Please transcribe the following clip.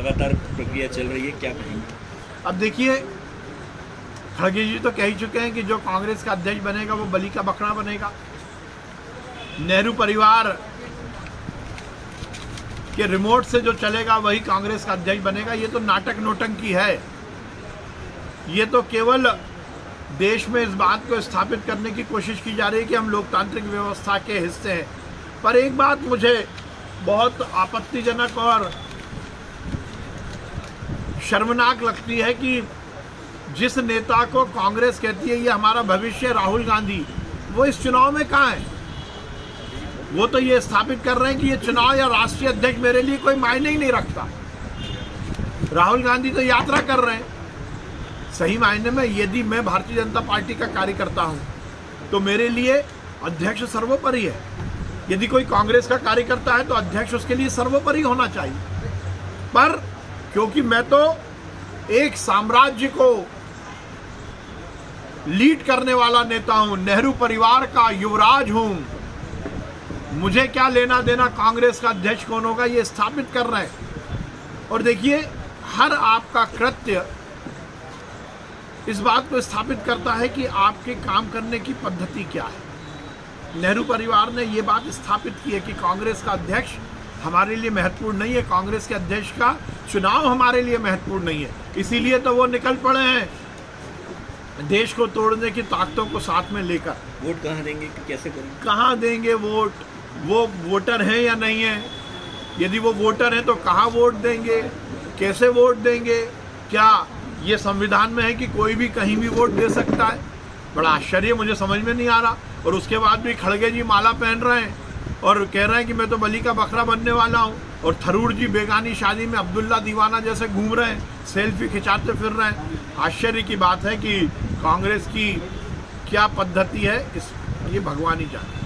लगातार प्रक्रिया चल रही है, क्या कहेंगे? अब देखिए, खड़गे जी तो कह ही चुके हैं कि जो कांग्रेस का अध्यक्ष बनेगा वो बलि का बकरा बनेगा। नेहरू परिवार के रिमोट से जो चलेगा वही कांग्रेस का अध्यक्ष बनेगा। ये तो नाटक नौटंकी है। ये तो केवल देश में इस बात को स्थापित करने की कोशिश की जा रही है कि हम लोकतांत्रिक व्यवस्था के हिस्से हैं। पर एक बात मुझे बहुत आपत्तिजनक और शर्मनाक लगती है कि जिस नेता को कांग्रेस कहती है ये हमारा भविष्य, राहुल गांधी, वो इस चुनाव में कहाँ है? वो तो ये स्थापित कर रहे हैं कि ये चुनाव या राष्ट्रीय अध्यक्ष मेरे लिए कोई मायने ही नहीं रखता। राहुल गांधी तो यात्रा कर रहे हैं। सही मायने में यदि मैं भारतीय जनता पार्टी का कार्यकर्ता हूं तो मेरे लिए अध्यक्ष सर्वोपरि है। यदि कोई कांग्रेस का कार्यकर्ता है तो अध्यक्ष उसके लिए सर्वोपरि होना चाहिए। पर क्योंकि मैं तो एक साम्राज्य को लीड करने वाला नेता हूं, नेहरू परिवार का युवराज हूं, मुझे क्या लेना देना कांग्रेस का अध्यक्ष कौन होगा, ये स्थापित कर रहे हैं। और देखिए, हर आपका कृत्य इस बात को स्थापित करता है कि आपके काम करने की पद्धति क्या है। नेहरू परिवार ने ये बात स्थापित की है कि कांग्रेस का अध्यक्ष हमारे लिए महत्वपूर्ण नहीं है, कांग्रेस के अध्यक्ष का चुनाव हमारे लिए महत्वपूर्ण नहीं है। इसीलिए तो वो निकल पड़े हैं देश को तोड़ने की ताकतों को साथ में लेकर। वोट कहाँ देंगे, कैसे करेंगे? कहाँ देंगे वोट? वो वोटर हैं या नहीं है? यदि वो वोटर हैं तो कहाँ वोट देंगे, कैसे वोट देंगे? क्या ये संविधान में है कि कोई भी कहीं भी वोट दे सकता है? बड़ा आश्चर्य, मुझे समझ में नहीं आ रहा। और उसके बाद भी खड़गे जी माला पहन रहे हैं और कह रहे हैं कि मैं तो बलि का बकरा बनने वाला हूँ। और थरूर जी बेगानी शादी में अब्दुल्ला दीवाना जैसे घूम रहे हैं, सेल्फी खिंचाते फिर रहे हैं। आश्चर्य की बात है कि कांग्रेस की क्या पद्धति है, ये भगवान ही जाने।